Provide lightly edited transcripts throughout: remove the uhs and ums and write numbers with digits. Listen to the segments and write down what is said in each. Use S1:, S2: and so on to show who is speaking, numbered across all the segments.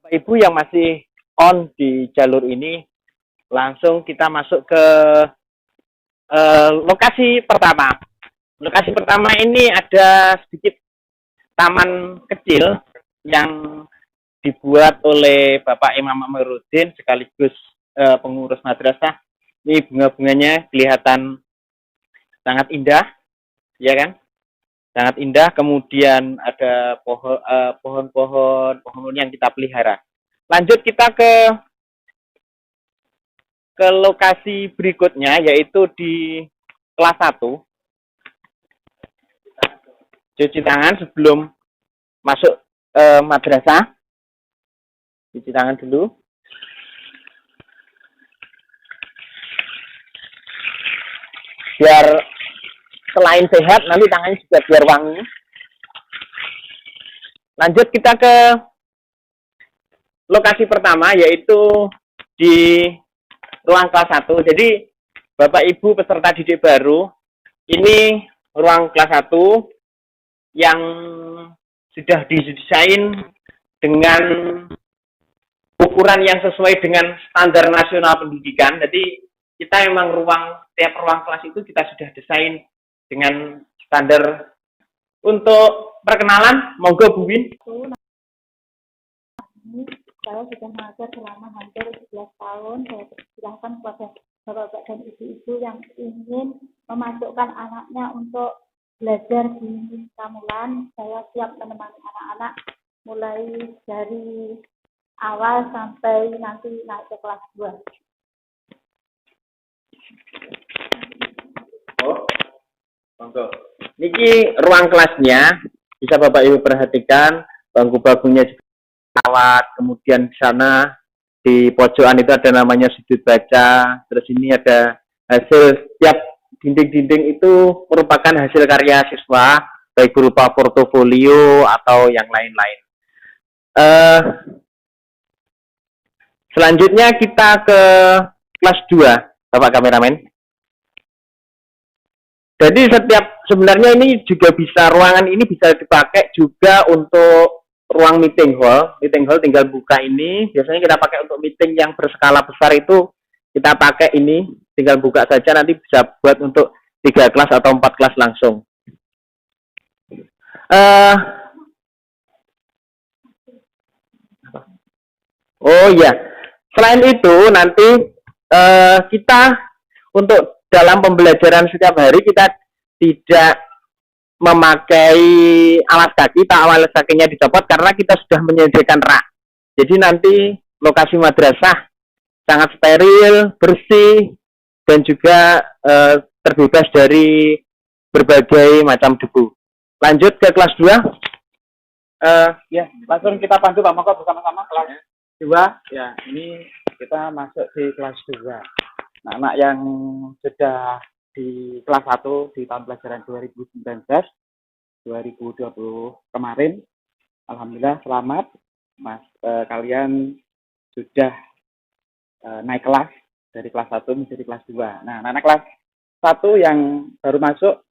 S1: Ibu yang masih on di jalur ini, langsung kita masuk ke lokasi pertama. Lokasi pertama ini ada sedikit taman kecil yang dibuat oleh Bapak Imam Amiruddin sekaligus pengurus madrasah. Ini bunga-bunganya kelihatan sangat indah, ya kan? Sangat indah. Kemudian ada pohon-pohon yang kita pelihara. Lanjut kita ke lokasi berikutnya, yaitu di kelas 1. Cuci tangan sebelum masuk madrasah. Cuci tangan dulu. Biar selain sehat, nanti tangannya juga biar wangi. Lanjut kita ke lokasi pertama, yaitu di ruang kelas 1. Jadi, Bapak Ibu peserta didik baru, ini ruang kelas 1 yang sudah didesain dengan ukuran yang sesuai dengan standar nasional pendidikan. Jadi, kita memang tiap ruang kelas itu kita sudah desain dengan standar. Untuk perkenalan, monggo Bu Win.
S2: Saya sudah mengajar selama hampir 11 tahun. Saya persilahkan kepada bapak-bapak dan ibu-ibu yang ingin memasukkan anaknya untuk belajar di Kamulan. Saya siap menemani anak-anak mulai dari awal sampai nanti naik ke kelas 2.
S1: Monggo. Niki ruang kelasnya, bisa Bapak Ibu perhatikan, bangku-bangkunya juga awat, kemudian di sana di pojokan itu ada namanya sudut baca, terus ini ada hasil setiap dinding-dinding itu merupakan hasil karya siswa, baik berupa portofolio atau yang lain-lain. Selanjutnya kita ke kelas 2, Bapak kameramen. Jadi sebenarnya ini juga ruangan ini bisa dipakai juga untuk ruang meeting hall. Meeting hall tinggal buka ini. Biasanya kita pakai untuk meeting yang berskala besar itu kita pakai ini. Tinggal buka saja, nanti bisa buat untuk 3 kelas atau 4 kelas langsung. Oh iya, selain itu nanti kita untuk dalam pembelajaran setiap hari kita tidak memakai alas kaki, alas kakinya dicopot karena kita sudah menyediakan rak. Jadi nanti lokasi madrasah sangat steril, bersih, dan juga terbebas dari berbagai macam debu. Lanjut ke kelas 2.
S3: Ya, langsung kita pandu Pak Moko bersama-sama kelas 2. Ya, ini kita masuk di kelas 2. Nah, anak yang sudah di kelas 1 di tahun pelajaran 2019-2020 kemarin, alhamdulillah selamat, Mas. Kalian sudah naik kelas dari kelas 1 menjadi kelas 2. Nah, anak kelas 1 yang baru masuk,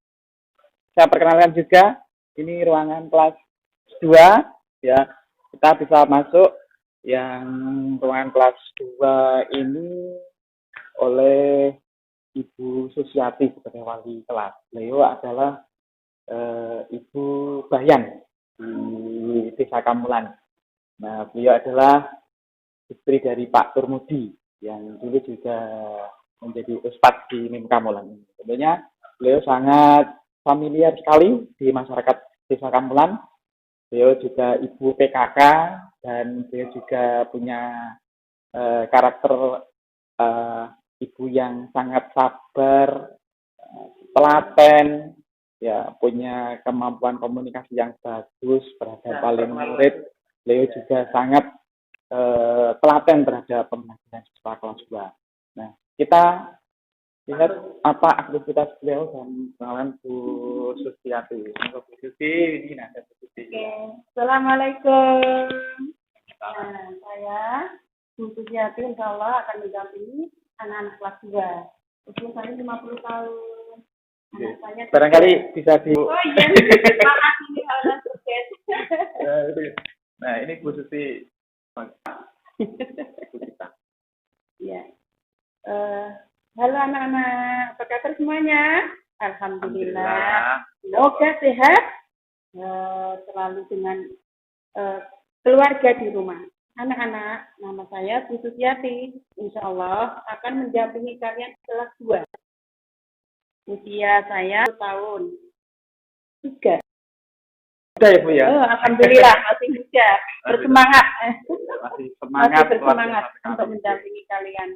S3: saya perkenalkan juga, ini ruangan kelas 2, ya, kita bisa masuk. Yang ruangan kelas 2 ini oleh Ibu Susiati sebagai wali kelas. Beliau adalah Ibu Bayan di Desa Kamulan. Nah, beliau adalah istri dari Pak Turmudi yang dulu juga menjadi ustadz di Mim Kamulan. Tentunya beliau sangat familiar sekali di masyarakat Desa Kamulan. Beliau juga ibu PKK dan beliau juga punya karakter ibu yang sangat sabar, telaten, ya, punya kemampuan komunikasi yang bagus terhadap wali murid. Beliau juga sangat telaten terhadap pembelajaran siswa kelas 2. Nah, kita lihat apa aktivitas beliau dan kenalan Bu Susiati. Bu Susi, ini ada Bu Susi.
S2: Oke, Assalamualaikum. Nah, saya Bu Susiati insya Allah akan mendampingi anak-anak kelas 2. Usia saya 50 tahun. Anak saya
S3: barangkali bisa di...
S2: Oh iya, makasih.
S3: Nah, ini Bu Susi.
S4: Ya. Halo anak-anak, apa kabar semuanya? Alhamdulillah. Semoga sehat selalu dengan keluarga di rumah. Anak-anak, nama saya Bu Susiati. Insya Allah akan mendampingi kalian kelas 2. Usia saya 1 tahun. 3.
S3: Udah ya Bu ya?
S4: Alhamdulillah masih muda, bersemangat.
S3: Masih semangat.
S4: Masih bersemangat untuk mendampingi kalian.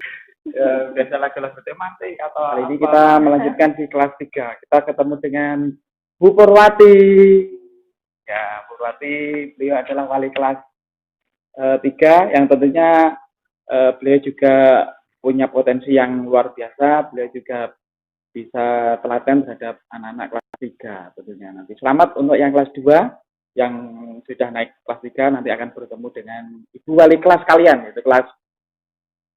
S3: Biasalah kelas matematik atau kali ini kita melanjutkan di kelas 3. Kita ketemu dengan Bu Purwati. Ya, Bu Purwati, beliau adalah wali kelas 3 yang tentunya beliau juga punya potensi yang luar biasa. Beliau juga bisa telaten terhadap anak-anak kelas 3 tentunya nanti. Selamat untuk yang kelas 2 yang sudah naik kelas 3 nanti akan bertemu dengan ibu wali kelas kalian yaitu kelas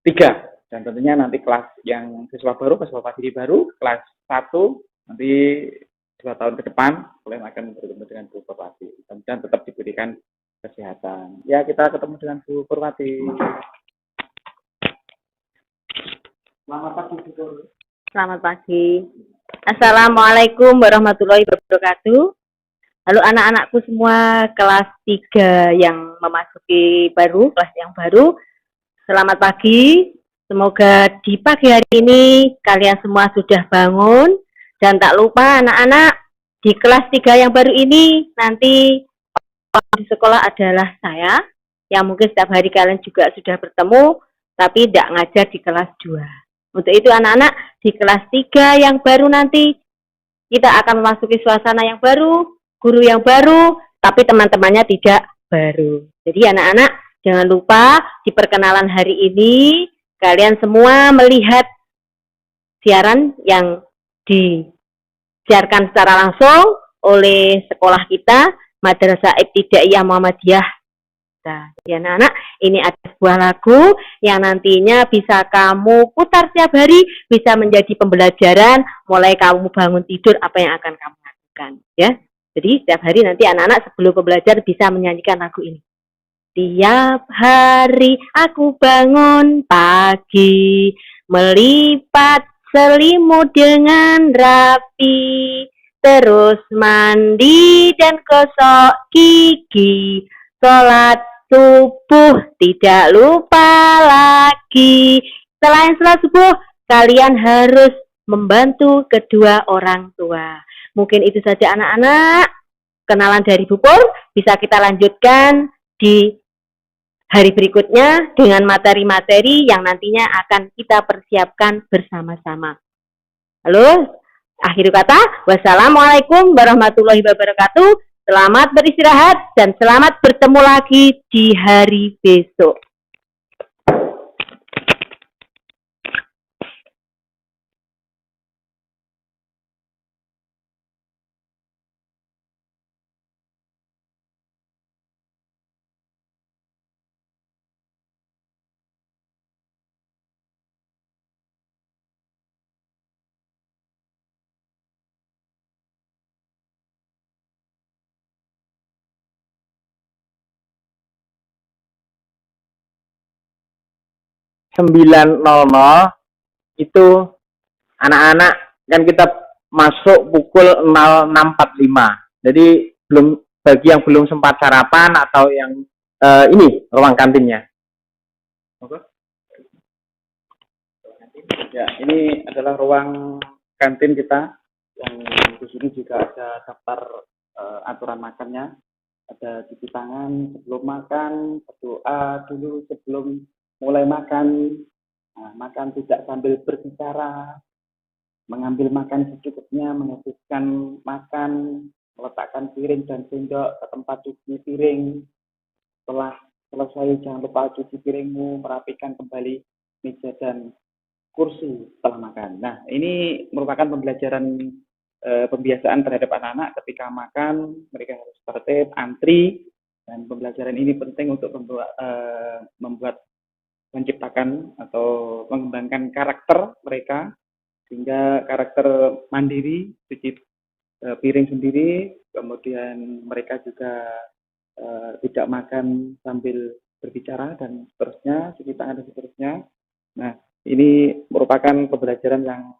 S3: 3. Dan tentunya nanti kelas yang siswa baru, siswa pasiri baru, kelas 1 nanti 2 tahun ke depan kalian akan bertemu dengan Bu Purwati. Dan tetap diberikan kesehatan. Ya, kita ketemu dengan Bu Purwati. Selamat pagi, Bu Purwati.
S5: Selamat pagi. Assalamualaikum warahmatullahi wabarakatuh. Halo anak-anakku semua kelas 3 yang memasuki kelas yang baru. Selamat pagi. Semoga di pagi hari ini kalian semua sudah bangun. Dan tak lupa anak-anak, di kelas 3 yang baru ini nanti di sekolah adalah saya. Yang mungkin setiap hari kalian juga sudah bertemu, tapi tidak ngajar di kelas 2. Untuk itu anak-anak, di kelas 3 yang baru nanti, kita akan memasuki suasana yang baru, guru yang baru, tapi teman-temannya tidak baru. Jadi anak-anak, jangan lupa di perkenalan hari ini, kalian semua melihat siaran yang disiarkan secara langsung oleh sekolah kita, Madrasah Ibtidaiyah Muhammadiyah. Nah, ya anak-anak, ini ada sebuah lagu yang nantinya bisa kamu putar setiap hari, bisa menjadi pembelajaran, mulai kamu bangun tidur, apa yang akan kamu lakukan. Ya, jadi setiap hari nanti anak-anak sebelum belajar bisa menyanyikan lagu ini. Tiap hari aku bangun pagi, melipat selimut dengan rapi, terus mandi dan gosok gigi, sholat subuh tidak lupa lagi. Selain sholat subuh, kalian harus membantu kedua orang tua. Mungkin itu saja anak-anak. Kenalan dari Bu Pur, bisa kita lanjutkan di hari berikutnya dengan materi-materi yang nantinya akan kita persiapkan bersama-sama. Halo, akhir kata, wassalamualaikum warahmatullahi wabarakatuh. Selamat beristirahat dan selamat bertemu lagi di hari besok.
S1: itu anak-anak kan kita masuk pukul 06.45. Jadi belum bagi yang belum sempat sarapan atau yang ini ruang kantinnya.
S3: Oke. Ya, ini adalah ruang kantin kita yang di sini juga ada daftar aturan makannya. Ada cuci tangan sebelum makan, berdoa dulu sebelum mulai makan. Nah, makan tidak sambil berbicara, mengambil makan secukupnya, menghabiskan makan, meletakkan piring dan sendok ke tempat cuci piring. Setelah selesai, jangan lupa cuci piringmu, merapikan kembali meja dan kursi setelah makan. Nah, ini merupakan pembelajaran pembiasaan terhadap anak-anak ketika makan, mereka harus tertib, antri, dan pembelajaran ini penting untuk menciptakan atau mengembangkan karakter mereka, sehingga karakter mandiri, cuci piring sendiri, kemudian mereka juga tidak makan sambil berbicara dan seterusnya, cuci tangan dan seterusnya. Nah, ini merupakan pembelajaran yang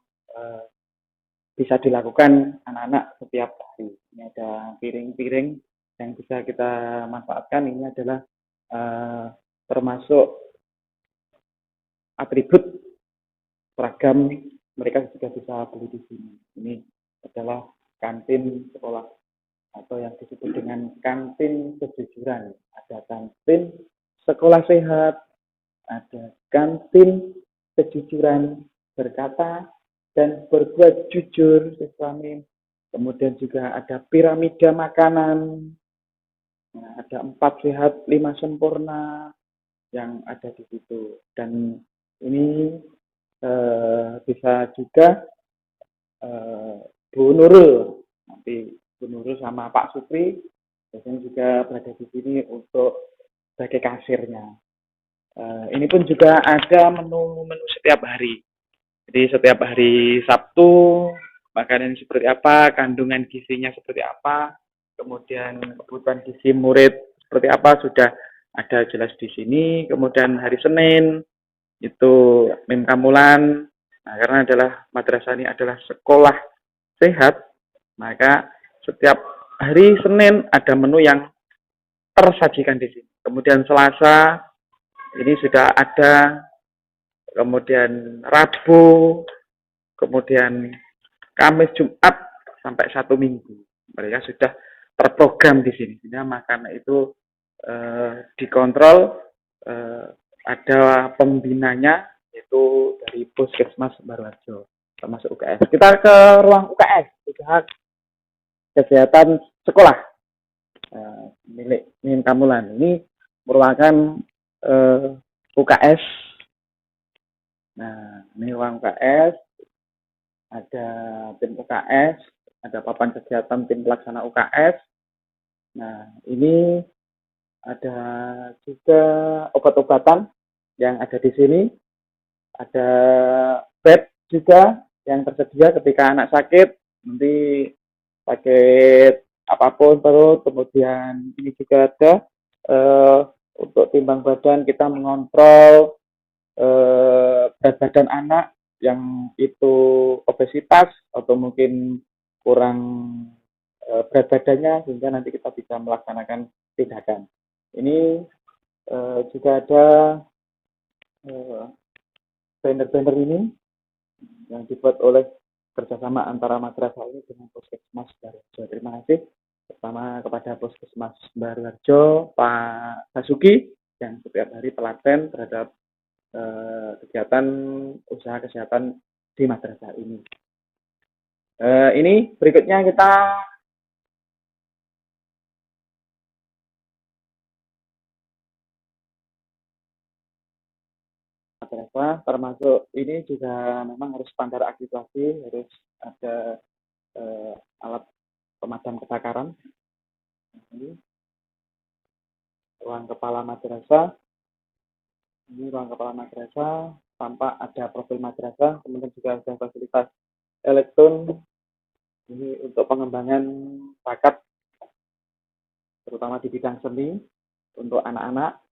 S3: bisa dilakukan anak-anak setiap hari. Ini ada piring-piring yang bisa kita manfaatkan. Ini adalah termasuk atribut seragam mereka juga bisa beli di sini. Ini adalah kantin sekolah atau yang disebut dengan kantin kejujuran. Ada kantin sekolah sehat, ada kantin kejujuran berkata dan berbuat jujur Islamin. Kemudian juga ada piramida makanan. Nah, ada 4 sehat, 5 sempurna yang ada di situ. Dan ini bisa juga Bu Nurul, nanti Bu Nurul sama Pak Supri biasanya juga berada di sini untuk sebagai kasirnya. Ini pun juga ada menu-menu setiap hari. Jadi setiap hari Sabtu makanan seperti apa, kandungan gizinya seperti apa, kemudian kebutuhan gizi murid seperti apa sudah ada jelas di sini. Kemudian hari Senin itu Mim Kamulan. Nah, karena madrasah ini adalah sekolah sehat, maka setiap hari Senin ada menu yang tersajikan di sini. Kemudian Selasa ini sudah ada, kemudian Rabu, kemudian Kamis, Jumat sampai 1 minggu. Mereka sudah terprogram di sini. Sehingga makanan itu dikontrol, ada pembinanya yaitu dari Puskesmas Baruharjo termasuk UKS. Kita ke ruang UKS, usaha kesehatan sekolah milik Mim Kamulan. Ini merupakan UKS. Nah, ini ruang UKS, ada tim UKS, ada papan kegiatan tim pelaksana UKS. Nah, ini ada juga obat-obatan yang ada di sini. Ada bed juga yang tersedia ketika anak sakit, nanti sakit apapun perut. Kemudian ini juga ada untuk timbang badan, kita mengontrol berat badan anak yang itu obesitas atau mungkin kurang berat badannya, sehingga nanti kita bisa melaksanakan tindakan. Ini juga ada banner-banner ini yang dibuat oleh kerjasama antara madrasah ini dengan Puskesmas Baruharjo. Terima kasih pertama kepada Puskesmas Baruharjo, Pak Basuki, yang setiap hari telaten terhadap kegiatan usaha kesehatan di madrasah ini. Ini berikutnya kita madrasah, termasuk ini juga memang harus standar akreditasi, harus ada alat pemadam kebakaran. Ini ruang kepala madrasah. Ini ruang kepala madrasah, tampak ada profil madrasah, kemudian juga ada fasilitas elektron. Ini untuk pengembangan bakat, terutama di bidang seni untuk anak-anak.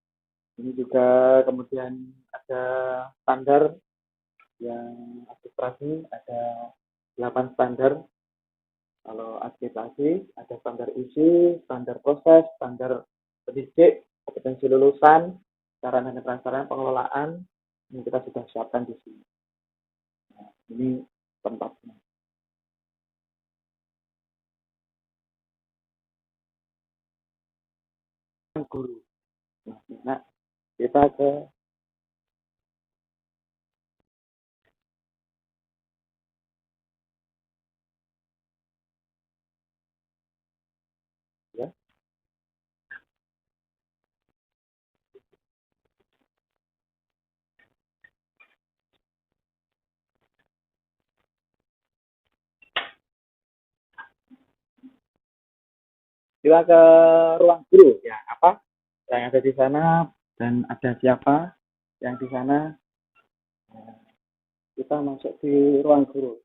S3: Ini juga kemudian ada standar yang administrasi, ada 8 standar. Kalau administrasi ada standar isi, standar proses, standar pendidik, kompetensi lulusan, sarana dan prasarana pengelolaan. Ini kita sudah siapkan di sini. Nah, ini tempatnya. Guru. Nah, kita ke ya. Kita ke ruang guru ya, apa yang ada di sana dan ada siapa yang di sana. Nah, kita masuk di ruang guru.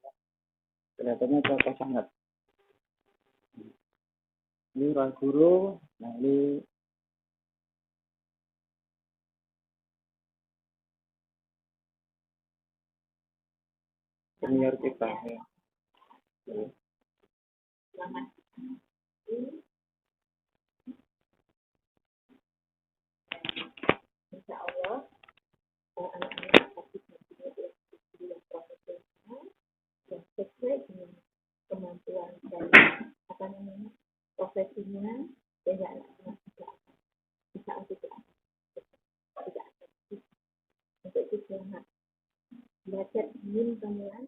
S3: Kelihatannya cocok sangat. Ini ruang guru. Nah, ini senior kita ya.
S5: Insya Allah anak-anak pasti mempunyai guru yang profesional yang sesuai dengan kemampuan dan profesinya, sehingga anak-anak tidak akan bisa tidak akan untuk itu selamat belajar ingin gamelan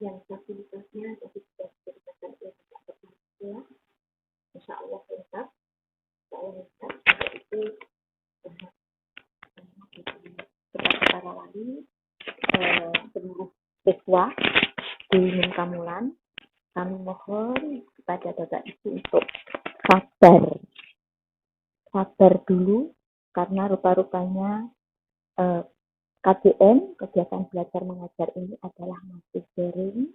S5: yang fasilitasnya tadi sudah diceritakan oleh Pak Kepala Sekolah. Insya Allah lengkap, untuk itu kepada para wali, seluruh siswa di Min Kamulan, kami mohon kepada Bapak Ibu untuk sabar dulu, karena rupa-rupanya KBM, kegiatan belajar mengajar ini adalah masih daring,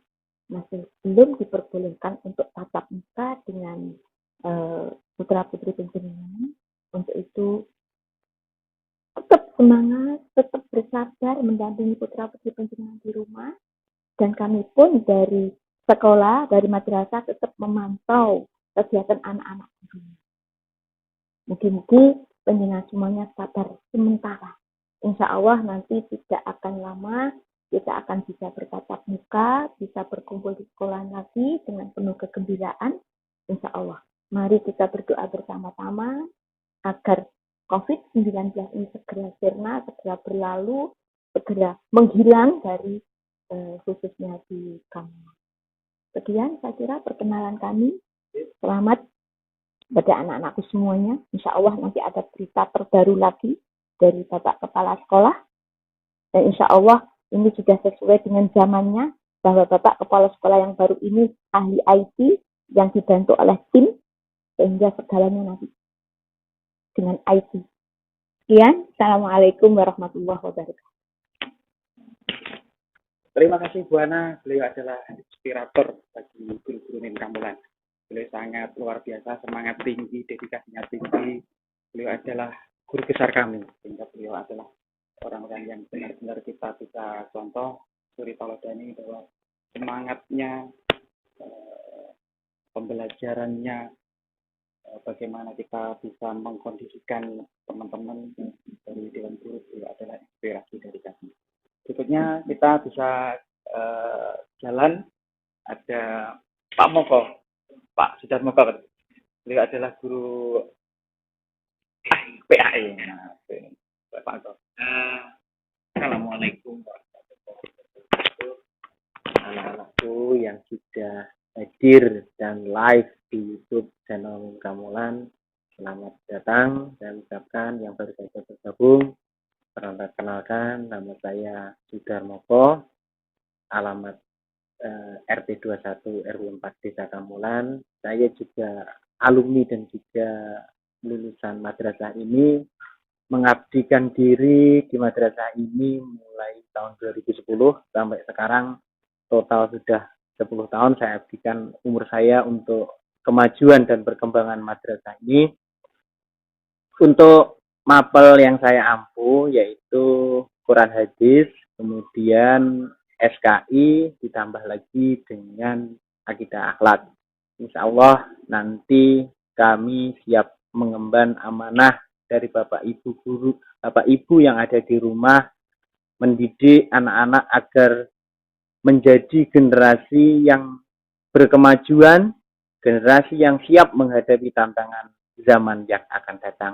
S5: masih belum diperbolehkan untuk tatap muka dengan putra-putri penjenengan. Untuk itu tetap semangat, tetap bersabar mendampingi putra-putri penjenengan di rumah, dan kami pun dari sekolah, dari madrasah tetap memantau kegiatan anak-anak di rumah. Mungkin penjenengan semuanya sabar sementara. Insya Allah nanti tidak akan lama kita akan bisa bertatap muka, bisa berkumpul di sekolah lagi dengan penuh kegembiraan. Insya Allah. Mari kita berdoa bersama-sama agar COVID-19 ini segera sirna, segera berlalu, segera menghilang dari khususnya di Kamulan. Sekian saya kira perkenalan kami. Selamat pada anak-anakku semuanya. Insya Allah nanti ada berita terbaru lagi dari Bapak Kepala Sekolah. Dan insya Allah ini sudah sesuai dengan zamannya, bahwa Bapak Kepala Sekolah yang baru ini ahli IT yang dibantu oleh tim, sehingga segalanya nanti dengan IT. Sekian, Assalamualaikum warahmatullahi wabarakatuh.
S3: Terima kasih Bu Ana, beliau adalah inspirator bagi guru-guru Min Kamulan. Beliau sangat luar biasa, semangat tinggi, dedikasinya tinggi. Beliau adalah guru besar kami, sehingga beliau adalah orang-orang yang benar-benar kita bisa contoh, suri taladani bahwa semangatnya, pembelajarannya, bagaimana kita bisa mengkondisikan teman-teman dari Dewan Guru, beliau adalah inspirasi dari kami. Berikutnya kita bisa jalan, ada Pak Moko, Pak Sudarmoko. Beliau adalah guru PAE. Nah, Pak Moko.
S6: Assalamualaikum warahmatullahi wabarakatuh. Anak-anakku yang sudah hadir dan live di YouTube channel Kamulan, selamat datang dan ucapkan yang baru saja bergabung. Perkenalkan, nama saya Sudarmoko, alamat RT 21 RW 4 Desa Kamulan. Saya juga alumni dan juga lulusan madrasah ini, mengabdikan diri di madrasah ini mulai tahun 2010 sampai sekarang, total sudah 10 tahun saya abdikan umur saya untuk kemajuan dan perkembangan madrasah ini. Untuk mapel yang saya ampu yaitu Quran Hadis, kemudian SKI, ditambah lagi dengan akidah akhlak. Insya Allah nanti kami siap mengemban amanah dari Bapak Ibu guru, Bapak Ibu yang ada di rumah, mendidik anak-anak agar menjadi generasi yang berkemajuan, generasi yang siap menghadapi tantangan zaman yang akan datang.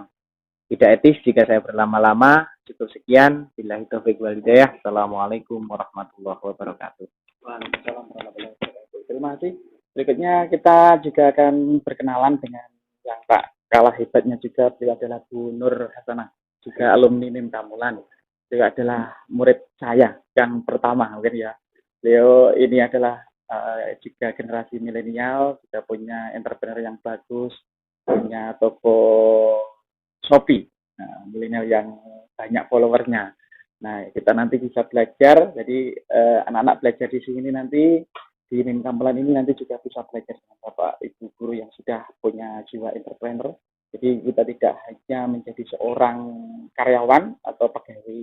S6: Tidak etis jika saya berlama-lama. Cukup sekian. Billahi taufiq wal hidayah. Assalamualaikum warahmatullahi wabarakatuh.
S3: Waalaikumsalam warahmatullahi wabarakatuh. Terima kasih. Berikutnya kita juga akan berkenalan dengan yang tak kalah hebatnya juga. Beliau adalah Bu Nur Hasanah, juga alumni Min Kamulan. Beliau adalah murid saya yang pertama mungkin ya. Beliau ini adalah juga generasi milenial, juga punya entrepreneur yang bagus, punya toko Shopee, milenial yang banyak followernya. Nah, kita nanti bisa belajar. Jadi anak-anak belajar di sini nanti di Min Kamulan ini nanti juga bisa belajar dengan Bapak Ibu guru yang sudah punya jiwa entrepreneur. Jadi kita tidak hanya menjadi seorang karyawan atau pegawai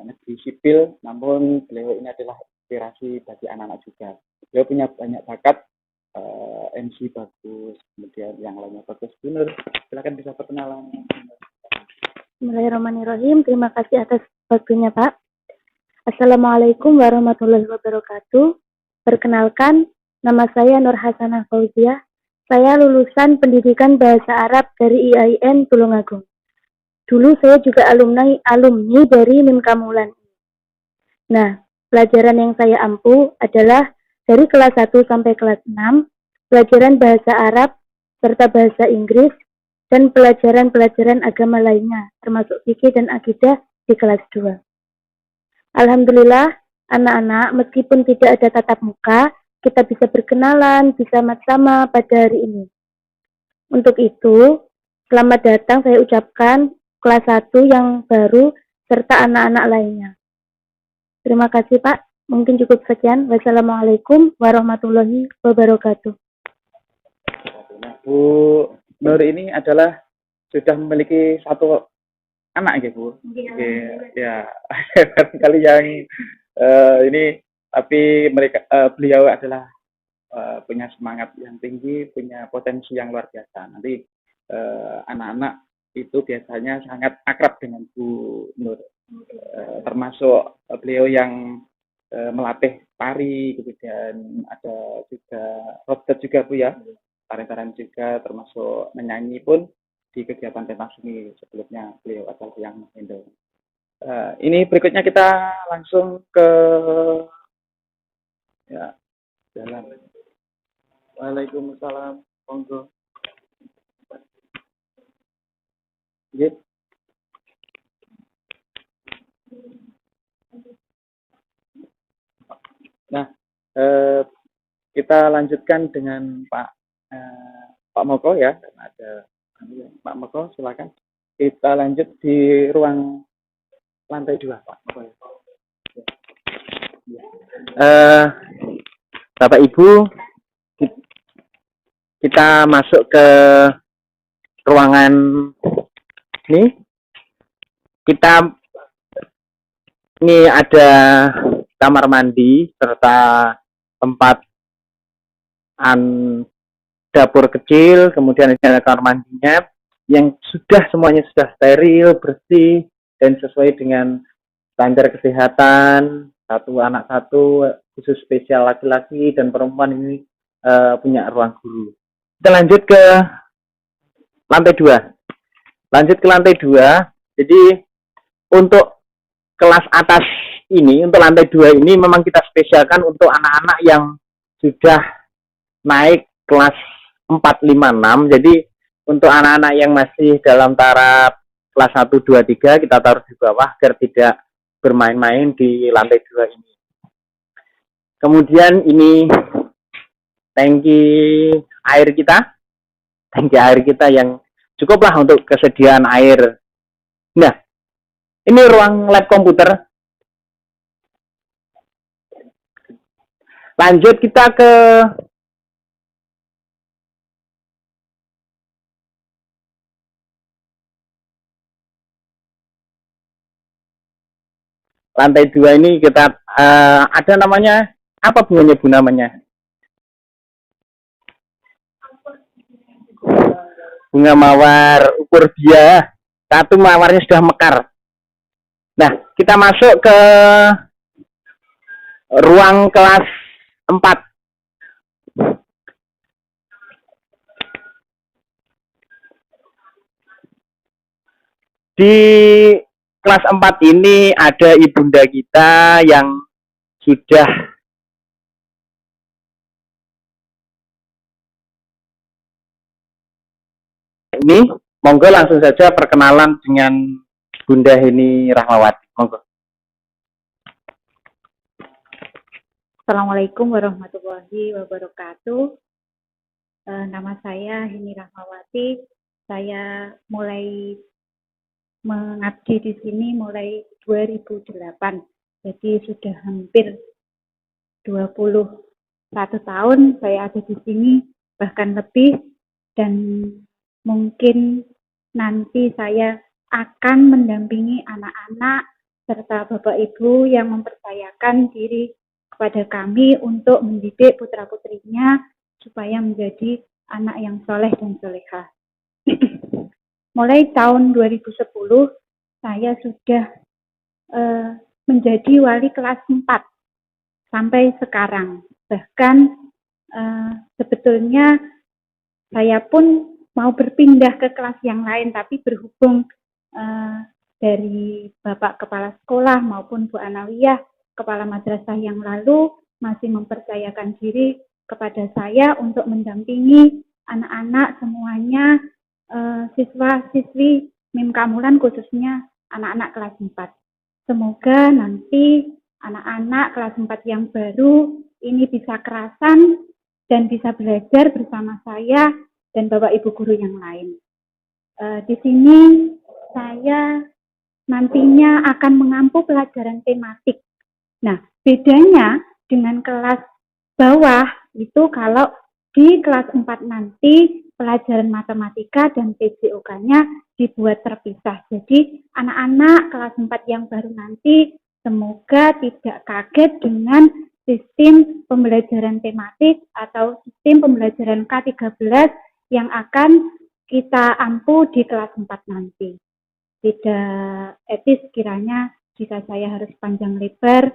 S3: negeri sipil, namun beliau ini adalah inspirasi bagi anak-anak juga. Beliau punya banyak bakat, MC bagus, kemudian yang lainnya bagus. Bu Nur, silakan bisa perkenalan.
S2: Bismillahirrahmanirrahim. Terima kasih atas waktunya, Pak. Assalamualaikum warahmatullahi wabarakatuh. Perkenalkan, nama saya Nur Hasanah Fauziah. Saya lulusan pendidikan bahasa Arab dari IAIN Tulungagung. Dulu saya juga alumni dari MIM Kamulan. Nah, pelajaran yang saya ampu adalah dari kelas 1 sampai kelas 6, pelajaran bahasa Arab, serta bahasa Inggris, dan pelajaran-pelajaran agama lainnya, termasuk fikih dan akidah di kelas 2. Alhamdulillah, anak-anak, meskipun tidak ada tatap muka, kita bisa berkenalan, bisa sama-sama pada hari ini. Untuk itu, selamat datang saya ucapkan kelas 1 yang baru, serta anak-anak lainnya. Terima kasih, Pak. Mungkin cukup sekian. Wassalamualaikum warahmatullahi wabarakatuh.
S3: Nah, Bu Nur ini adalah sudah memiliki satu anak ya, Bu? Ya, barangkali yang ini, tapi beliau adalah punya semangat yang tinggi, punya potensi yang luar biasa. Nanti anak-anak itu biasanya sangat akrab dengan Bu Nur, termasuk beliau yang melatih tari, kemudian ada juga rodet juga Bu ya, tari-tarian juga, termasuk menyanyi pun di kegiatan pentas seni sebelumnya beliau adalah yang menghandle. Ini berikutnya kita langsung ke ya jalan. Waalaikumsalam, monggo. Gitu. Nah, kita lanjutkan dengan Pak Moko ya, ada Pak Moko, silakan. Kita lanjut di ruang lantai 2, Pak Moko.
S1: Bapak Ibu, kita masuk ke ruangan ini. Ini ada kamar mandi serta tempat dapur kecil, kemudian ada kamar mandinya yang semuanya sudah steril, bersih, dan sesuai dengan standar kesehatan. Satu anak satu, khusus spesial laki-laki dan perempuan ini punya ruang guru. Kita lanjut ke lantai 2. Jadi untuk kelas atas ini, untuk lantai 2 ini memang kita spesialkan untuk anak-anak yang sudah naik kelas 4, 5, 6. Jadi untuk anak-anak yang masih dalam taraf kelas 1, 2, 3 kita taruh di bawah agar tidak bermain-main di lantai 2 ini. Kemudian ini tangki air kita yang cukuplah untuk kesediaan air. Nah, ini ruang lab komputer. Lanjut kita ke lantai 2 ini. Kita ada namanya, apa bunganya Bu namanya? Bunga mawar ukur dia. Satu mawarnya sudah mekar. Nah, kita masuk ke ruang kelas 4. Di kelas 4 ini ada ibunda kita yang sudah ini. Monggo langsung saja perkenalan dengan Bunda Heni Rahmawati. Monggo.
S2: Assalamualaikum warahmatullahi wabarakatuh. Nama saya Heni Rahmawati. Saya mulai mengabdi di sini mulai 2008. Jadi sudah hampir 21 tahun saya ada di sini, bahkan lebih, dan mungkin nanti saya akan mendampingi anak-anak serta Bapak Ibu yang mempercayakan diri kepada kami untuk mendidik putra-putrinya supaya menjadi anak yang soleh dan solehah. Mulai tahun 2010 saya sudah menjadi wali kelas 4 sampai sekarang. Bahkan sebetulnya saya pun mau berpindah ke kelas yang lain, tapi berhubung dari Bapak Kepala Sekolah maupun Bu Anawiyah, Kepala Madrasah yang lalu, masih mempercayakan diri kepada saya untuk mendampingi anak-anak semuanya, siswa-siswi MIM Kamulan, khususnya anak-anak kelas 4. Semoga nanti anak-anak kelas 4 yang baru ini bisa kerasan dan bisa belajar bersama saya dan Bapak Ibu guru yang lain. Di sini saya nantinya akan mengampu pelajaran tematik. Nah, bedanya dengan kelas bawah itu kalau di kelas 4 nanti pelajaran matematika dan PJOK-nya dibuat terpisah. Jadi anak-anak kelas 4 yang baru nanti semoga tidak kaget dengan sistem pembelajaran tematik atau sistem pembelajaran K13 yang akan kita ampu di kelas 4 nanti. Tidak etis kiranya jika saya harus panjang lebar,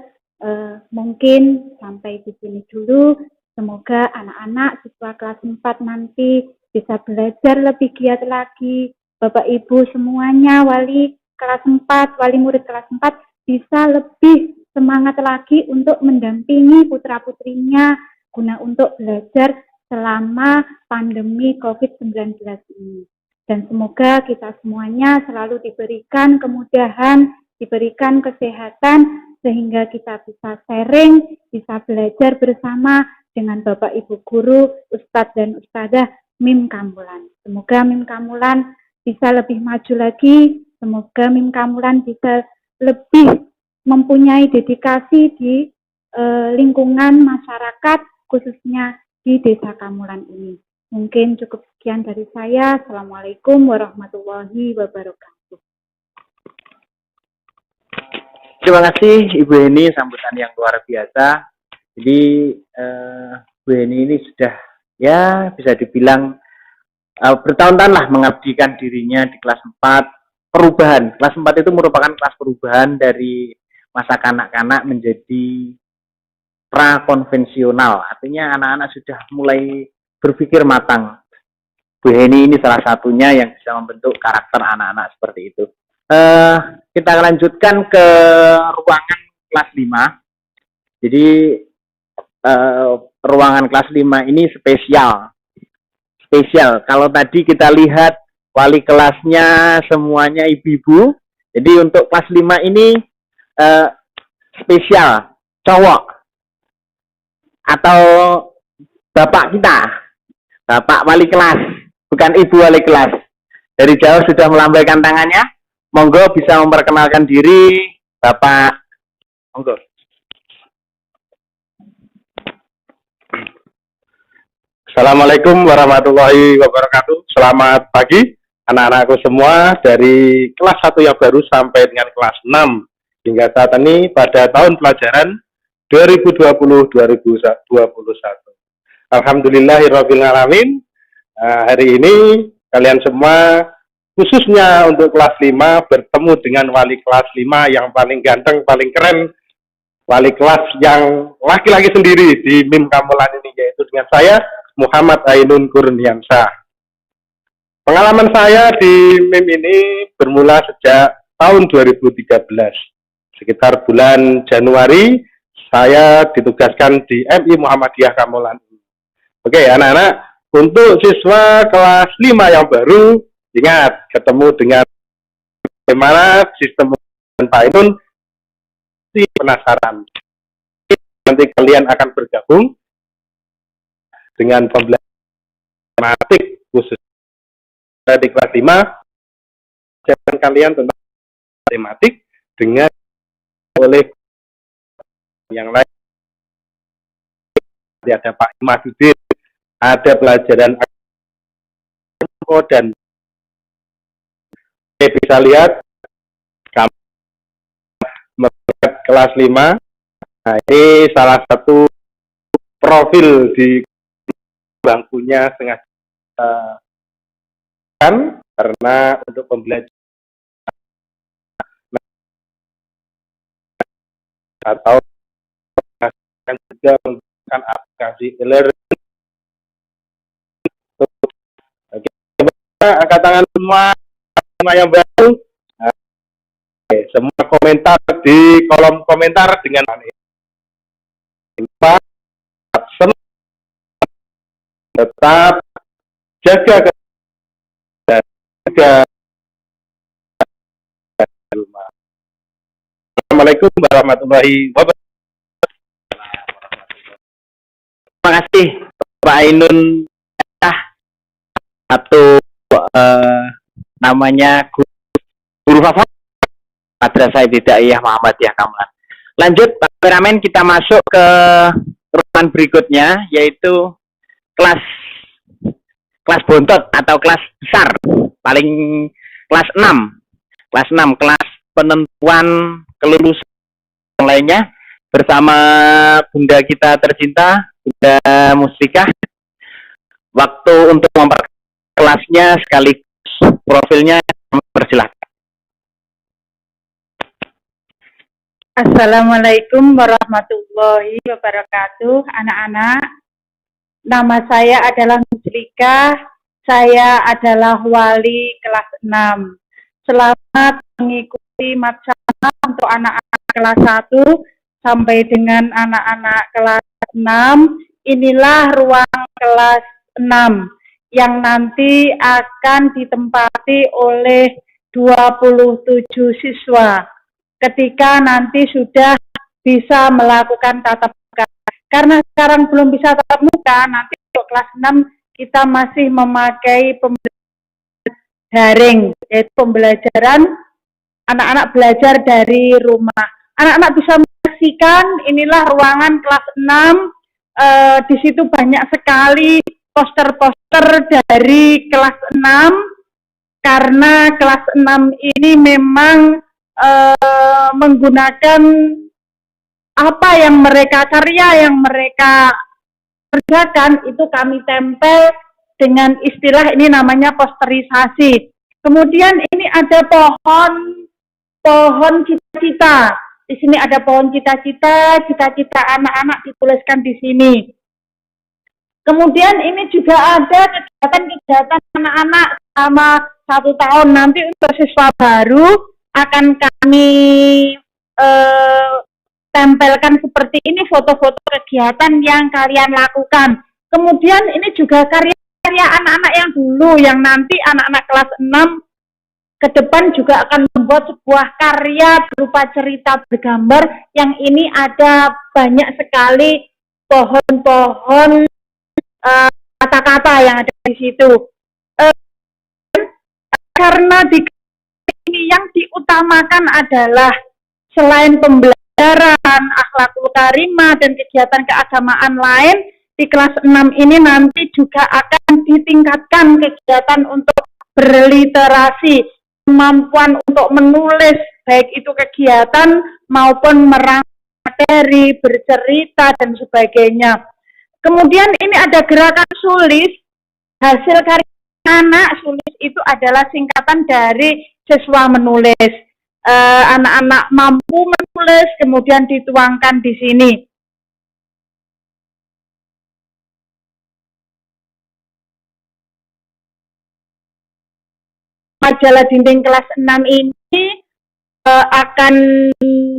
S2: mungkin sampai di sini dulu. Semoga anak-anak siswa kelas 4 nanti bisa belajar lebih giat lagi. Bapak Ibu semuanya, wali kelas 4, wali murid kelas 4 bisa lebih semangat lagi untuk mendampingi putra-putrinya guna untuk belajar selama pandemi COVID-19 ini. Dan semoga kita semuanya selalu diberikan kemudahan, diberikan kesehatan, sehingga kita bisa sharing, bisa belajar bersama dengan Bapak Ibu Guru, Ustadz dan Ustadzah MIM Kamulan. Semoga MIM Kamulan bisa lebih maju lagi, semoga MIM Kamulan bisa lebih mempunyai dedikasi di lingkungan masyarakat, khususnya di Desa Kamulan ini. Mungkin cukup sekian dari saya. Assalamualaikum warahmatullahi wabarakatuh.
S1: Terima kasih Ibu Heni, sambutan yang luar biasa. Jadi Bu Heni ini sudah ya bisa dibilang bertahun-tahun lah mengabdikan dirinya di kelas 4 perubahan. Kelas 4 itu merupakan kelas perubahan dari masa kanak-kanak menjadi prakonvensional. Artinya anak-anak sudah mulai berpikir matang. Bu Heni ini salah satunya yang bisa membentuk karakter anak-anak seperti itu. Kita lanjutkan ke ruangan kelas 5. Jadi ruangan kelas 5 ini spesial. Kalau tadi kita lihat wali kelasnya semuanya ibu-ibu. Jadi untuk kelas 5 ini spesial, cowok atau bapak kita, bapak wali kelas, bukan ibu wali kelas. Dari jauh sudah melambaikan tangannya. Monggo bisa memperkenalkan diri, Bapak. Monggo.
S7: Assalamualaikum warahmatullahi wabarakatuh. Selamat pagi anak-anakku semua dari kelas 1 yang baru sampai dengan kelas 6 hingga saat ini pada tahun pelajaran 2020-2021. Alhamdulillahirrabbilalamin. Hari ini kalian semua khususnya untuk kelas 5 bertemu dengan wali kelas 5 yang paling ganteng, paling keren, wali kelas yang laki-laki sendiri di MIM Kamulan ini, yaitu dengan saya Muhammad Ainun Kurniansyah. Pengalaman saya di MIM ini bermula sejak tahun 2013. Sekitar bulan Januari saya ditugaskan di MI Muhammadiyah Kamulan. Oke anak-anak, untuk siswa kelas 5 yang baru, ingat ketemu dengan bagaimana sistem Pak Ainun, penasaran. Nanti kalian akan bergabung dengan pembelajaran matematik khusus di kelas 5. Pelajaran kalian tentang matematik dengan oleh yang lain. Ada Pak Imadudin, ada pelajaran dan bisa lihat kamu kelas 5 Nah, ini salah satu profil di bangkunya sengaja kan karena untuk pembelajaran atau juga menggunakan aplikasi e-learning. Oke, angkat tangan semua yang baru. Oke, semua komentar di kolom komentar dengan lupa tetap jaga dan juga rumah. Assalamualaikum warahmatullahi wabarakatuh.
S1: Terima kasih Pak Ainun atau namanya guru favorit Madrasah Ibtidaiyah Muhammadiyah Kamulan. Lanjut Pak Kameramen, kita masuk ke ruangan berikutnya yaitu kelas bontot atau kelas besar, paling kelas 6. Kelas penentuan kelulusan lainnya bersama Bunda kita tercinta, Bunda Mustika. Waktu untuk memperkenalkan kelasnya sekaligus profilnya, persilahkan.
S4: Assalamualaikum warahmatullahi wabarakatuh, anak-anak. Nama saya adalah Muslika, saya adalah wali kelas 6. Selamat mengikuti matsama untuk anak-anak kelas 1 sampai dengan anak-anak kelas 6. Inilah ruang kelas 6 yang nanti akan ditempati oleh 27 siswa. Ketika nanti sudah bisa melakukan tatap muka. Karena sekarang belum bisa tatap muka, nanti untuk kelas 6 kita masih memakai pembelajaran daring, yaitu pembelajaran anak-anak belajar dari rumah. Anak-anak bisa menyaksikan, inilah ruangan kelas 6, di situ banyak sekali poster-poster dari kelas 6, karena kelas 6 ini memang menggunakan karya yang mereka kerjakan itu kami tempel dengan istilah ini namanya posterisasi. Kemudian ini ada pohon cita-cita. Di sini ada pohon cita-cita anak-anak dituliskan di sini. Kemudian ini juga ada kegiatan anak-anak selama 1 tahun. Nanti untuk siswa baru akan kami tempelkan seperti ini foto-foto kegiatan yang kalian lakukan. Kemudian ini juga karya anak-anak yang dulu, yang nanti anak-anak kelas 6 ke depan juga akan membuat sebuah karya berupa cerita bergambar, yang ini ada banyak sekali pohon-pohon kata-kata yang ada di situ. Karena di ini yang diutamakan adalah selain pembelajaran akhlakul karimah dan kegiatan keagamaan lain, di kelas 6 ini nanti juga akan ditingkatkan kegiatan untuk berliterasi, kemampuan untuk menulis, baik itu kegiatan maupun merangkai materi, bercerita, dan sebagainya. Kemudian ini ada gerakan sulis, hasil karya anak. Sulis itu adalah singkatan dari siswa menulis. Anak-anak mampu menulis, kemudian dituangkan di sini. Majalah dinding kelas 6 ini akan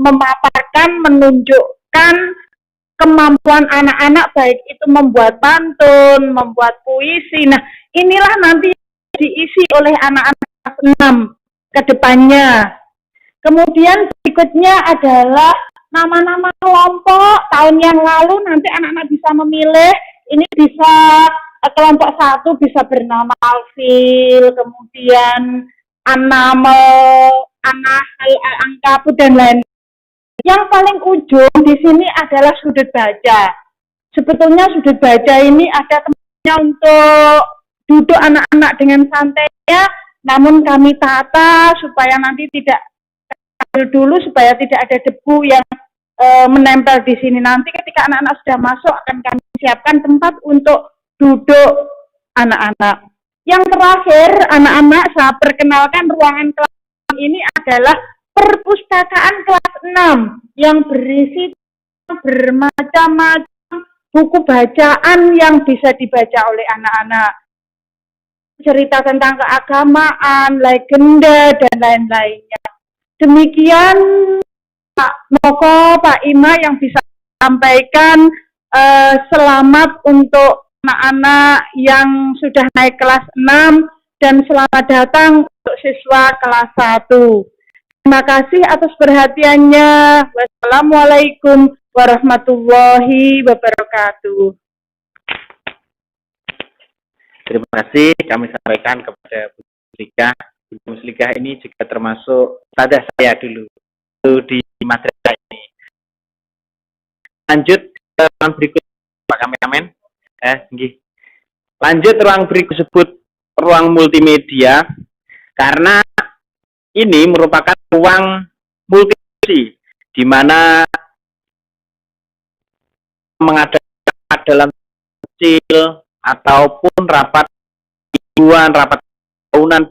S4: memaparkan, menunjukkan kemampuan anak-anak, baik itu membuat pantun, membuat puisi. Nah, inilah nanti diisi oleh anak-anak kelas 6 ke depannya. Kemudian berikutnya adalah nama-nama kelompok. Tahun yang lalu nanti anak-anak bisa memilih, ini bisa kelompok 1 bisa bernama Alfil, kemudian Anamel, Angkabut, dan lain. Yang paling ujung di sini adalah sudut baca. Sebetulnya sudut baca ini ada tempatnya untuk duduk anak-anak dengan santainya, namun kami tata supaya nanti tidak dulu, supaya tidak ada debu yang menempel di sini. Nanti ketika anak-anak sudah masuk akan kami siapkan tempat untuk duduk anak-anak. Yang terakhir, anak-anak, saya perkenalkan ruangan kelas ini adalah perpustakaan kelas 6 yang berisi bermacam-macam buku bacaan yang bisa dibaca oleh anak-anak. Cerita tentang keagamaan, legenda, dan lain-lainnya. Demikian Pak Moko, Pak Ima yang bisa sampaikan. Selamat untuk anak-anak yang sudah naik kelas 6 dan selamat datang untuk siswa kelas 1. Terima kasih atas perhatiannya. Wassalamualaikum warahmatullahi wabarakatuh.
S1: Terima kasih kami sampaikan kepada Bu Muslika. Bu Muslika ini juga termasuk saja saya dulu di madrasah ini. Lanjut ke ruang berikut, Pak Kameramen. Lanjut ruang berikut tersebut ruang multimedia, karena ini merupakan ruang multifungsi di mana mengadakan dalam kecil ataupun rapat mingguan, rapat tahunan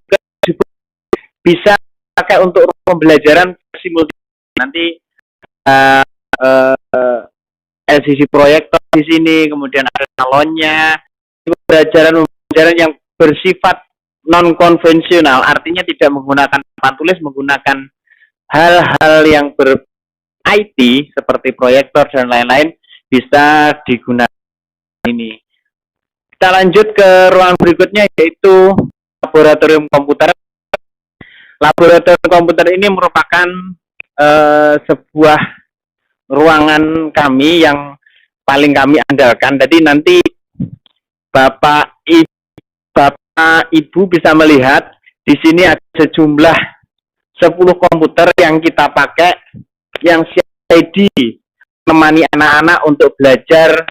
S1: bisa pakai untuk pembelajaran versi multimedia. Nanti LCD proyektor di sini, kemudian ada salonnya, pembelajaran yang bersifat non konvensional, artinya tidak menggunakan papan tulis, menggunakan hal-hal yang ber IT seperti proyektor dan lain-lain bisa digunakan ini. Kita lanjut ke ruang berikutnya, yaitu laboratorium komputer. Laboratorium komputer ini merupakan sebuah ruangan kami yang paling kami andalkan. Jadi nanti Bapak Ibu bisa melihat di sini ada sejumlah 10 komputer yang kita pakai yang siap ready menemani anak-anak untuk belajar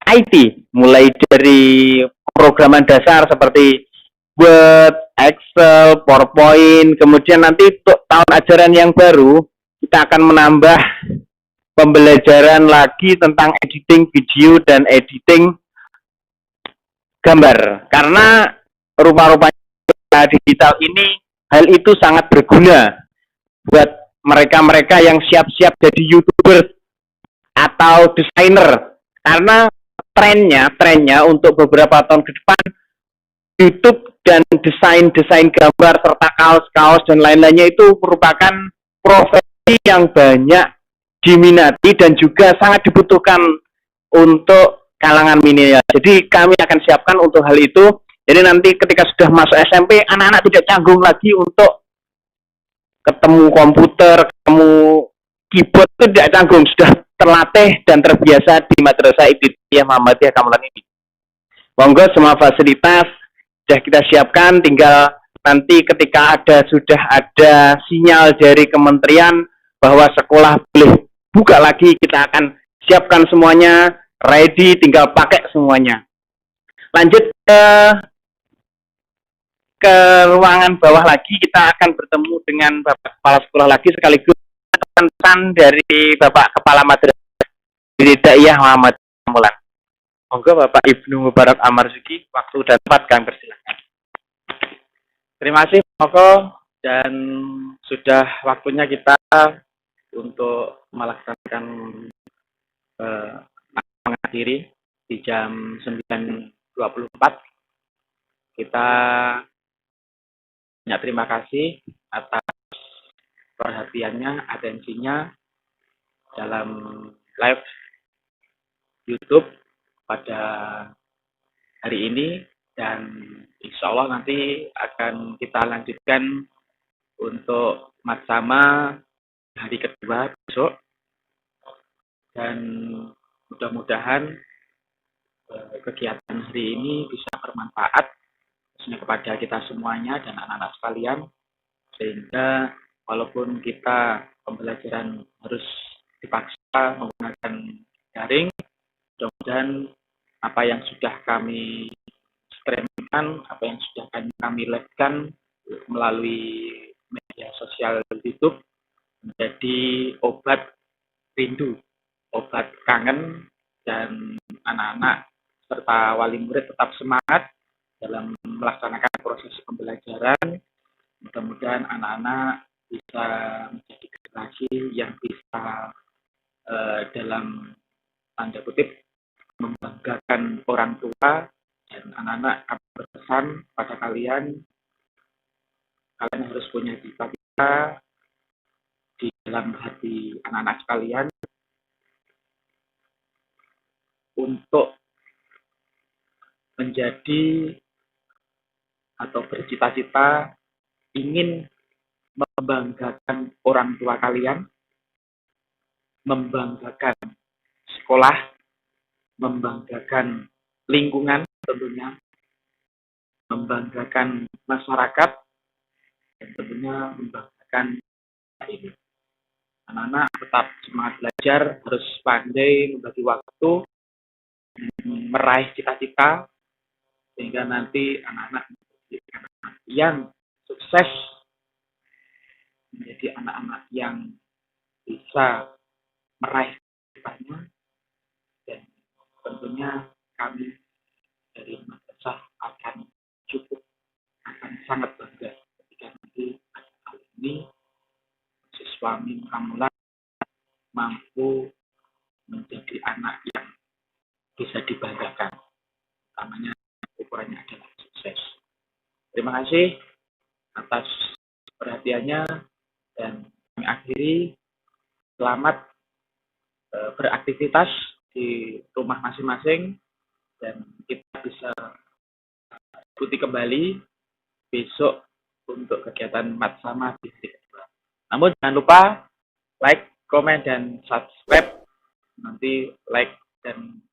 S1: IT, mulai dari programan dasar seperti Word, Excel, PowerPoint, kemudian nanti untuk tahun ajaran yang baru kita akan menambah pembelajaran lagi tentang editing video dan editing gambar, karena rupa-rupanya digital ini hal itu sangat berguna buat mereka-mereka yang siap-siap jadi YouTuber atau desainer, karena trennya untuk beberapa tahun ke depan YouTube dan desain gambar serta kaos-kaos dan lain-lainnya itu merupakan profesi yang banyak diminati dan juga sangat dibutuhkan untuk kalangan milenial. Jadi kami akan siapkan untuk hal itu. Jadi nanti ketika sudah masuk SMP, anak-anak tidak canggung lagi untuk ketemu komputer, ketemu keyboard, itu tidak canggung, sudah terlatih dan terbiasa di Madrasah Ibtidaiyah Muhammadiyah Kamulan ini. Monggo semua fasilitas sudah kita siapkan, tinggal nanti ketika sudah ada sinyal dari kementerian bahwa sekolah boleh buka lagi, kita akan siapkan semuanya, ready, tinggal pakai semuanya. Lanjut ke ruangan bawah lagi, kita akan bertemu dengan Bapak Kepala Sekolah lagi, sekaligus pesan dari Bapak Kepala Madrasah Ibtidaiyah Muhammadiyah Kamulan. Monggo Bapak Ibnu Mubarak Amarzuki, waktu dan tempat kami persilakan. Terima kasih Moko, dan sudah waktunya kita untuk melaksanakan mengakhiri di jam 9.24. Kita banyak terima kasih atas perhatiannya, atensinya dalam live YouTube pada hari ini, dan insya Allah nanti akan kita lanjutkan untuk matsama hari kedua besok, dan mudah-mudahan kegiatan hari ini bisa bermanfaat khususnya kepada kita semuanya dan anak-anak sekalian, sehingga walaupun kita pembelajaran harus dipaksa menggunakan daring, mudah-mudahan apa yang sudah kami streamingkan, apa yang sudah kami live-kan melalui media sosial YouTube menjadi obat
S3: rindu, obat kangen, dan anak-anak serta wali murid tetap semangat dalam melaksanakan proses pembelajaran. Mudah-mudahan anak-anak bisa menjadi generasi yang bisa dalam tanda kutip membanggakan orang tua, dan anak-anak kami berpesan pada kalian harus punya cita-cita di dalam hati anak-anak sekalian untuk menjadi atau bercita-cita ingin membanggakan orang tua kalian, membanggakan sekolah, membanggakan lingkungan tentunya, membanggakan masyarakat, dan tentunya membanggakan ini. Anak-anak tetap semangat belajar, harus pandai membagi waktu, meraih cita-cita, sehingga nanti anak-anak menjadi anak-anak yang sukses, menjadi anak-anak yang bisa meraih cita-citanya, dan tentunya kami dari madrasah akan sangat bangga ketika nanti kali ini siswa MIN Kamulan mampu menjadi anak yang bisa dibanggakan, utamanya ukurannya adalah sukses. Terima kasih atas perhatiannya, dan kami akhiri. Selamat beraktivitas di rumah masing-masing, dan kita bisa ikuti kembali besok untuk kegiatan Matsama di hari kedua. Namun jangan lupa like, komen, dan subscribe. Nanti like dan